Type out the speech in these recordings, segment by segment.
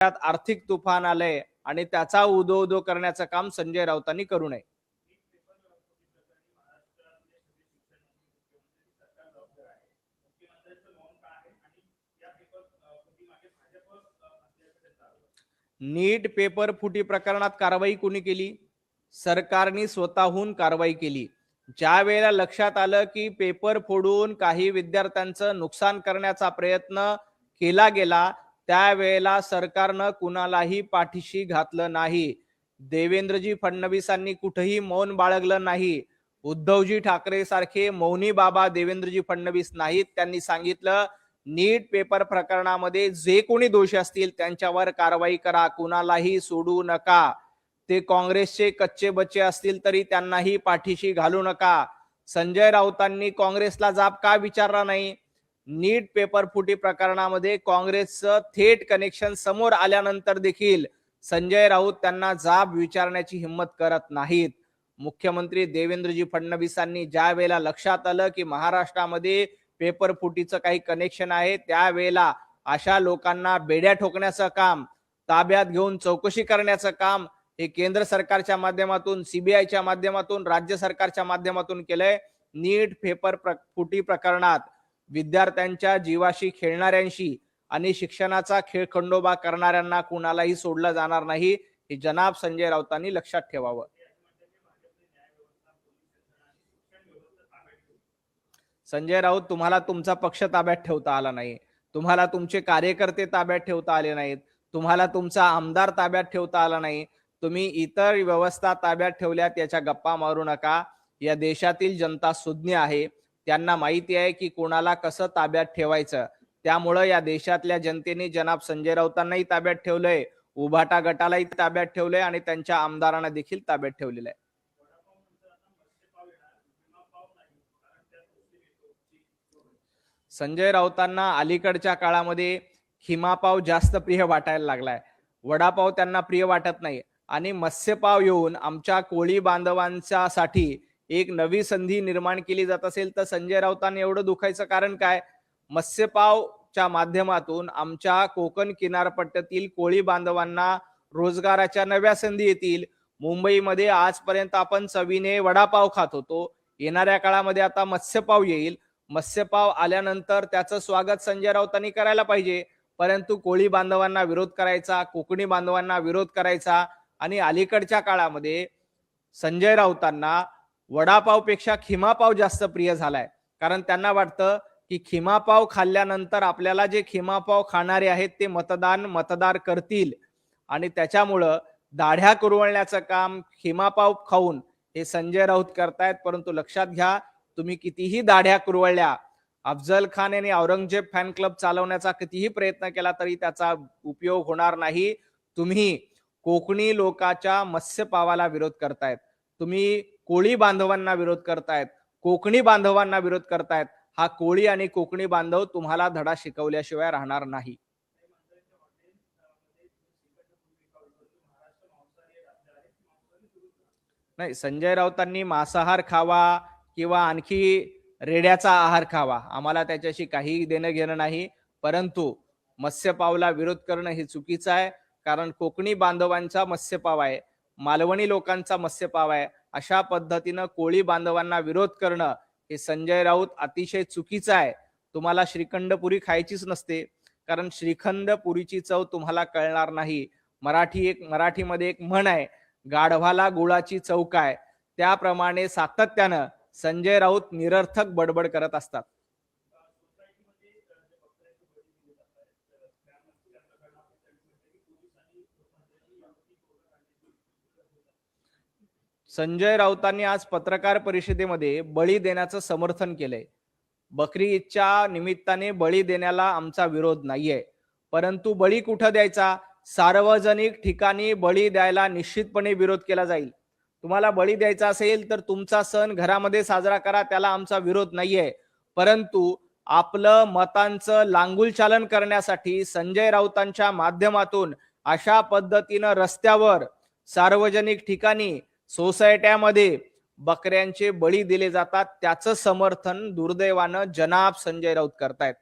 त्यात आर्थिक तुफान आलंय आणि त्याचा उदो उदो करण्याचं काम संजय राऊतांनी करू नये. नीट पेपर फुटी प्रकरणात कारवाई कोणी केली? सरकारने स्वतःहून कारवाई केली. ज्या वेळेला लक्षात आलं की पेपर फोडून काही विद्यार्थ्यांचं नुकसान करण्याचा प्रयत्न केला गेला, त्यावेळेला सरकारनं कुणालाही पाठीशी घातलं नाही. देवेंद्रजी फडणवीसांनी कुठेही मौन बाळगलं नाही. उद्धवजी ठाकरे सारखे मौनी बाबा देवेंद्रजी फडणवीस नाहीत. त्यांनी सांगितलं नीट पेपर प्रकरणामध्ये जे कोणी दोषी असतील त्यांच्यावर कारवाई करा, कुणालाही सोडू नका. ते काँग्रेसचे कच्चे बच्चे असतील तरी त्यांनाही पाठीशी घालू नका. संजय राऊतांनी काँग्रेसला जाब का विचारला नाही? नीट पेपर फुटी प्रकरणामध्ये काँग्रेसचं थेट कनेक्शन समोर आल्यानंतर देखील संजय राऊत त्यांना जाब विचारण्याची हिंमत करत नाहीत. मुख्यमंत्री देवेंद्रजी फडणवीसांनी ज्या वेळेला लक्षात आलं की महाराष्ट्रामध्ये पेपर फुटीचं काही कनेक्शन आहे, त्यावेळेला अशा लोकांना बेड्या ठोकण्याचं काम, ताब्यात घेऊन चौकशी करण्याचं काम हे केंद्र सरकारच्या माध्यमातून, सीबीआयच्या माध्यमातून, राज्य सरकारच्या माध्यमातून केलंय. नीट पेपर फुटी प्रकरणात विद्यार्थ्यांच्या जीवाशी खेळणाऱ्यांशी आणि शिक्षणाचा खेळखंडोबा करणाऱ्यांना कुणालाही सोडलं जाणार नाही, हे जनाब संजय राऊतांनी लक्षात ठेवावं. संजय राऊत, तुम्हाला तुमचा पक्ष ताब्यात ठेवता आला नाही, तुम्हाला तुमचे कार्यकर्ते ताब्यात ठेवता आले नाहीत, तुम्हाला तुमचा आमदार ताब्यात ठेवता आला नाही, तुम्ही इतर व्यवस्था ताब्यात ठेवल्यात याच्या गप्पा मारू नका. या देशातील जनता सुज्ञ आहे, त्यांना माहिती आहे की कोणाला कसं ताब्यात ठेवायचं. त्यामुळं या देशातल्या जनतेने जनाब संजय राऊतांनाही ताब्यात ठेवलंय, उभाटा गटालाही ताब्यात ठेवलंय आणि त्यांच्या आमदारांना देखील ताब्यात ठेवलेलं आहे. संजय राऊतांना अलीकडच्या काळामध्ये खिमापाव जास्त प्रिय वाटायला लागलाय, वडापाव त्यांना प्रिय वाटत नाही. आणि मत्स्यपाव येऊन आमच्या कोळी बांधवांसाठी एक नवी संधी निर्माण केली जात असेल तर संजय राऊतांनी एवढं दुखायचं कारण काय? मत्स्यपावच्या माध्यमातून आमच्या कोकण किनारपट्टीतील कोळी बांधवांना रोजगाराच्या नव्या संधी येतील. मुंबईमध्ये आजपर्यंत आपण चवीने वडापाव खात होतो, येणाऱ्या काळामध्ये आता मत्स्यपाव येईल. मत्स्यपाव आल्यानंतर त्याचं स्वागत संजय राऊतांनी करायला पाहिजे, परंतु कोळी बांधवांना विरोध करायचा, कोकणी बांधवांना विरोध करायचा. आणि अलीकडच्या काळामध्ये संजय राऊतांना वडापावपेक्षा खिमापाव जास्त प्रिय झालाय, कारण त्यांना वाटतं की खिमापाव खाल्ल्यानंतर आपल्याला जे खिमापाव खाणारे आहेत ते मतदार करतील आणि त्याच्यामुळं दाढ्या कुरवळण्याचं काम खिमापाव खाऊन हे संजय राऊत करतायत. परंतु लक्षात घ्या, तुम्ही कितीही दाढ्या कुरवळल्या, अफजल खान यांनी औरंगजेब फॅन क्लब चालवण्याचा कितीही प्रयत्न केला तरी त्याचा उपयोग होणार नाही. तुम्ही कोकणी लोकांच्या मत्स्यपावाला विरोध करतायत, तुम्ही कोळी बांधवांना विरोध करतायत, कोकणी बांधवांना विरोध करतायत. हा कोळी आणि कोकणी बांधव तुम्हाला धडा शिकवल्याशिवाय राहणार नाही. नाही, संजय राऊतांनी मांसाहार खावा किंवा आणखी रेड्याचा आहार खावा, आम्हाला त्याच्याशी काही देणं घेणं नाही. परंतु मत्स्यपावला विरोध करणं हे चुकीचं आहे, कारण कोकणी बांधवांचा मत्स्यपाव आहे, मालवणी लोकांचा मत्स्यपाव आहे. अशा पद्धतीनं कोळी बांधवांना विरोध करणं हे संजय राऊत अतिशय चुकीचं आहे. तुम्हाला श्रीखंड पुरी खायचीच नसते, कारण श्रीखंड पुरीची चव तुम्हाला कळणार नाही. मराठीमध्ये एक म्हण आहे, गाढवाला गुळाची चव काय. त्याप्रमाणे सातत्यानं संजय राऊत निरर्थक बडबड करत असतात. संजय राऊतांनी आज पत्रकार परिषदेमध्ये बळी देण्याचं समर्थन केलंय. बकरी ईदच्या निमित्ताने बळी देण्याला आमचा विरोध नाहीये, परंतु बळी कुठं द्यायचा? सार्वजनिक ठिकाणी बळी द्यायला निश्चितपणे विरोध केला जाईल. तुम्हाला बळी द्यायचा असेल तर तुमचा सण घरामध्ये साजरा करा, त्याला आमचा विरोध नाहीये. परंतु आपलं मतांचं लांगुलचालन करण्यासाठी संजय राऊतांच्या माध्यमातून अशा पद्धतीनं रस्त्यावर, सार्वजनिक ठिकाणी, सोसायट्यामध्ये बकऱ्यांचे बळी दिले जातात, त्याचं समर्थन दुर्दैवानं जनाब संजय राऊत करतायत.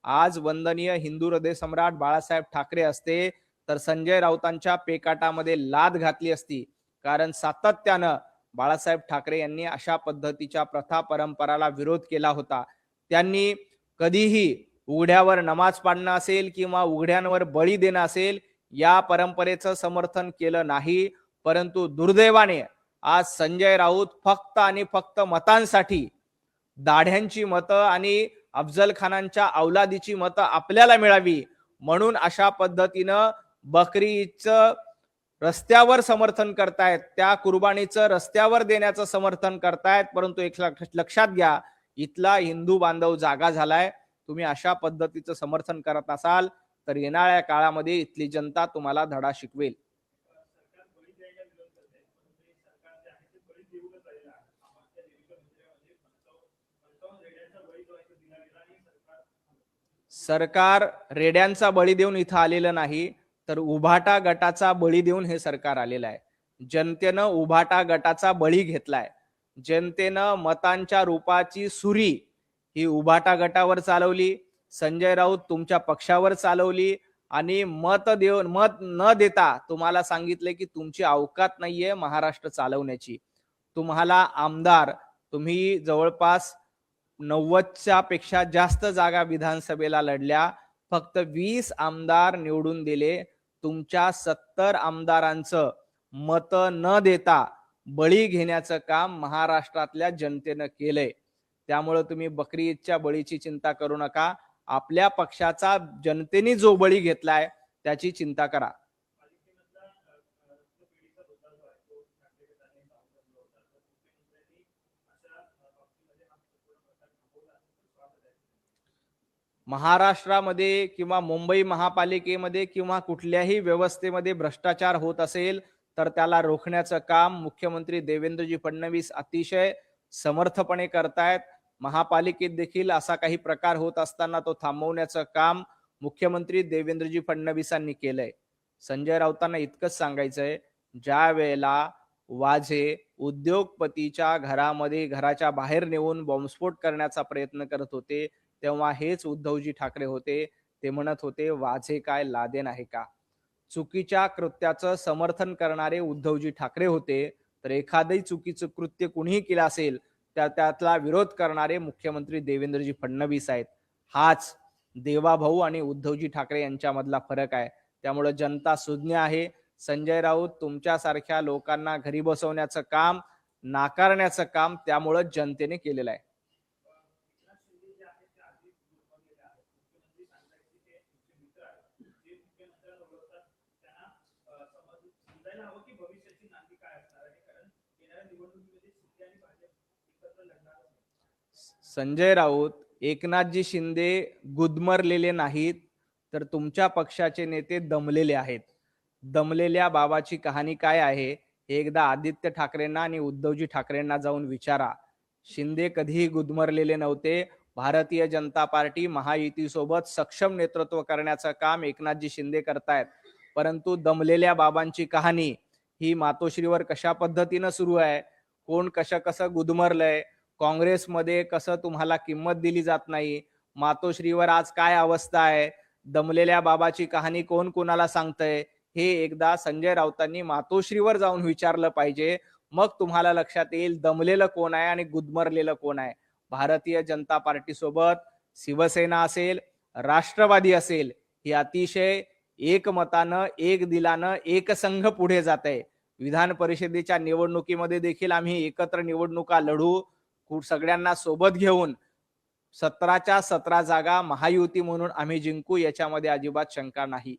आज वंदनीय हिंदू हृदय सम्राट बाळासाहेब ठाकरे असते तर संजय राऊतांच्या पेकाटामध्ये लाद घातली असती. कारण सातत्यानं बाळासाहेब ठाकरे यांनी अशा पद्धतीच्या प्रथा परंपराला विरोध केला होता. त्यांनी कधीही उघड्यावर नमाज पाडणं असेल किंवा उघड्यांवर बळी देणं असेल, या परंपरेचं समर्थन केलं नाही. परंतु दुर्दैवाने आज संजय राऊत फक्त आणि फक्त मतांसाठी, दाढ्यांची मतं आणि अफजल खानांच्या औलादीची मतं आपल्याला मिळावी म्हणून अशा पद्धतीनं बकरी ईदचं रस्त्यावर समर्थन करतायत, त्या कुर्बानीचं रस्त्यावर देण्याचं समर्थन करतायत. परंतु एक लक्षात घ्या, इथला हिंदू बांधव जागा झालाय. तुम्ही अशा पद्धतीचं समर्थन करत असाल तर येणाऱ्या काळामध्ये इथली जनता तुम्हाला धडा शिकवेल. सरकार रेड्यांचा बळी देऊन इथं आलेलं नाही, तर उभाटा गटाचा बळी देऊन हे सरकार आलेलं आहे. जनतेनं उभाटा गटाचा बळी घेतलाय. जनतेनं मतांच्या रूपाची सुरी ही उभाटा गटावर चालवली, संजय राऊत तुमच्या पक्षावर चालवली आणि मत न देता तुम्हाला सांगितले की तुमची अवकात नाहीये महाराष्ट्र चालवण्याची. तुम्हाला आमदार, तुम्ही जवळपास 90च्या पेक्षा जास्त जागा विधानसभेला लढल्या, फक्त 20 आमदार निवडून दिले. तुमच्या 70 आमदारांचं मत न देता बळी घेण्याचं काम महाराष्ट्रातल्या जनतेनं केलंय. त्यामुळे तुम्ही बकरी ईदच्या बळीची चिंता करू नका. आपल्या पक्षाचा जनतेने जो बळी घेतलाय त्याची चिंता करा. महाराष्ट्रामध्ये किंवा मुंबई महापालिकेमध्ये किंवा कुठल्याही व्यवस्थेमध्ये भ्रष्टाचार होत असेल तर त्याला रोखण्याचं काम मुख्यमंत्री देवेंद्रजी फडणवीस अतिशय समर्थपणे करतायत. महापालिकेत देखील असा काही प्रकार होत असताना तो थांबवण्याचं काम मुख्यमंत्री देवेंद्रजी फडणवीसांनी केलंय. संजय राऊतांना इतकंच सांगायचंय, ज्या वेळेला वाझे उद्योगपतीच्या घराच्या बाहेर नेऊन बॉम्बस्फोट करण्याचा प्रयत्न करत होते, तेव्हा हेच उद्धवजी ठाकरे होते. ते म्हणत होते, वाझे काय लादेन आहे का? चुकीच्या कृत्याचं समर्थन करणारे उद्धवजी ठाकरे होते. तर एखादंही चुकीचं कृत्य कुणीही केलं असेल त्यातला विरोध करणारे मुख्यमंत्री देवेंद्रजी फडणवीस आहेत. हाच देवाभाऊ आणि उद्धवजी ठाकरे यांच्यामधला फरक आहे. त्यामुळे जनता सुज्ञ आहे. संजय राऊत तुमच्यासारख्या लोकांना घरी बसवण्याचं काम, नाकारण्याचं काम त्यामुळे जनतेने केलेलं आहे. संजय राऊत, एकनाथजी शिंदे गुदमरलेले नाहीत, तर तुमच्या पक्षाचे नेते दमलेले आहेत. दमलेल्या बाबाची कहाणी काय आहे हे एकदा आदित्य ठाकरेंना आणि उद्धवजी ठाकरेंना जाऊन विचारा. शिंदे कधीही गुदमरलेले नव्हते. भारतीय जनता पार्टी महायुतीसोबत सक्षम नेतृत्व करण्याचं काम एकनाथजी शिंदे करतायत. परंतु दमलेल्या बाबांची कहाणी ही मातोश्रीवर कशा पद्धतीनं सुरू आहे, कोण कसं गुदमरलंय, काँग्रेसमध्ये कसं तुम्हाला किंमत दिली जात नाही, मातोश्रीवर आज काय अवस्था आहे, दमलेल्या बाबाची कहाणी कोण कोणाला सांगतंय, हे एकदा संजय राऊतांनी मातोश्रीवर जाऊन विचारलं पाहिजे. मग तुम्हाला लक्षात येईल दमलेलं कोण आहे आणि गुदमरलेलं कोण आहे. भारतीय जनता पार्टी सोबत शिवसेना असेल, राष्ट्रवादी असेल, ही अतिशय एकमतानं, एक दिलानं, एकसंघ पुढे जात आहे. विधान परिषदेच्या निवडणुकीमध्ये देखील आम्ही एकत्र निवडणुका लढू, सगळ्यांना सोबत घेऊन 17च्या 17 जागा महायुती म्हणून आम्ही जिंकू, याच्यामध्ये अजिबात शंका नाही.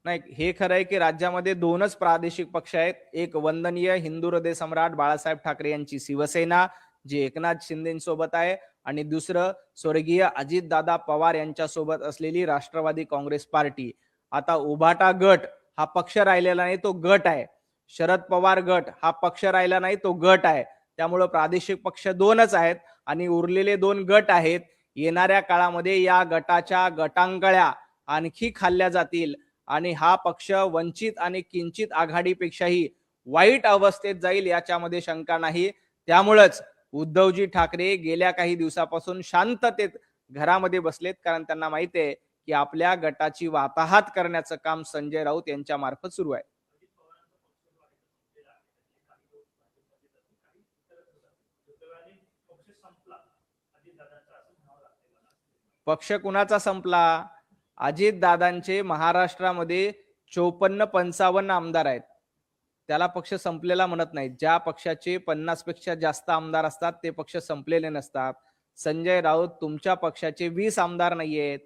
नाही, हे खरं आहे की राज्यामध्ये दोनच प्रादेशिक पक्ष आहेत. एक वंदनीय हिंदू हृदय सम्राट बाळासाहेब ठाकरे यांची शिवसेना जी एकनाथ शिंदेसोबत आहे, आणि दुसरं स्वर्गीय अजितदादा पवार यांच्यासोबत असलेली राष्ट्रवादी काँग्रेस पार्टी. आता उभाटा गट हा पक्ष राहिलेला नाही, तो गट आहे. शरद पवार गट हा पक्ष राहिला नाही, तो गट आहे. त्यामुळे प्रादेशिक पक्ष दोनच आहेत आणि उरलेले दोन गट आहेत. येणाऱ्या काळामध्ये या गटाच्या गटांगळ्या आणखी खाल्ल्या जातील आणि हा पक्ष वंचित आणि किंचित आघाडीपेक्षाही वाईट अवस्थेत जाईल, याच्यामध्ये शंका नाही. त्यामुळेच उद्धवजी ठाकरे गेल्या काही दिवसापासून शांततेत घरामध्ये बसलेत, कारण त्यांना माहिती आहे की आपल्या गटाची वाताहत करण्याचं काम संजय राऊत यांच्या मार्फत सुरू आहे. पक्ष कुणाचा संपला? अजितदादांचे महाराष्ट्रामध्ये 54-55 आमदार आहेत. त्याला पक्ष संपलेला म्हणत नाहीत. ज्या पक्षाचे 50 पेक्षा जास्त आमदार असतात ते पक्ष संपलेले नसतात. संजय राऊत तुमच्या पक्षाचे 20 आमदार नाहीयेत.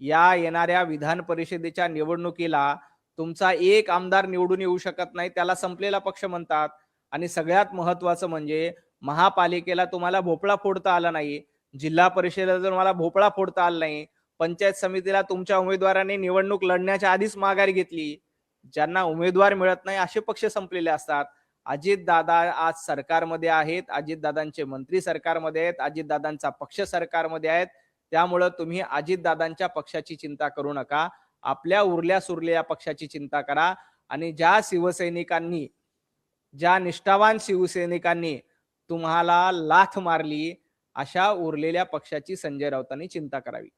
या येणाऱ्या विधान परिषदेच्या निवडणुकीला तुमचा एक आमदार निवडून येऊ शकत नाही, त्याला संपलेला पक्ष म्हणतात. आणि सगळ्यात महत्त्वाचं म्हणजे महापालिकेला तुम्हाला भोपळा फोडता आला नाही. जिल्हा परिषदेला तुम्हाला भोपळा फोडता आला नाही. पंचायत समितीला तुमच्या उमेदवारांनी निवडणूक लढण्याच्या आधीच माघार घेतली. ज्यांना उमेदवार मिळत नाही असे पक्ष संपलेले असतात. अजितदादा आज सरकारमध्ये आहेत, अजितदादांचे मंत्री सरकारमध्ये आहेत, अजितदादांचा पक्ष सरकारमध्ये आहेत. त्यामुळं तुम्ही अजितदादांच्या पक्षाची चिंता करू नका. आपल्या उरल्या सुरलेल्या पक्षाची चिंता करा. आणि ज्या निष्ठावान शिवसैनिकांनी तुम्हाला लाथ मारली, अशा उरलेल्या पक्षाची संजय राऊतांनी चिंता करावी.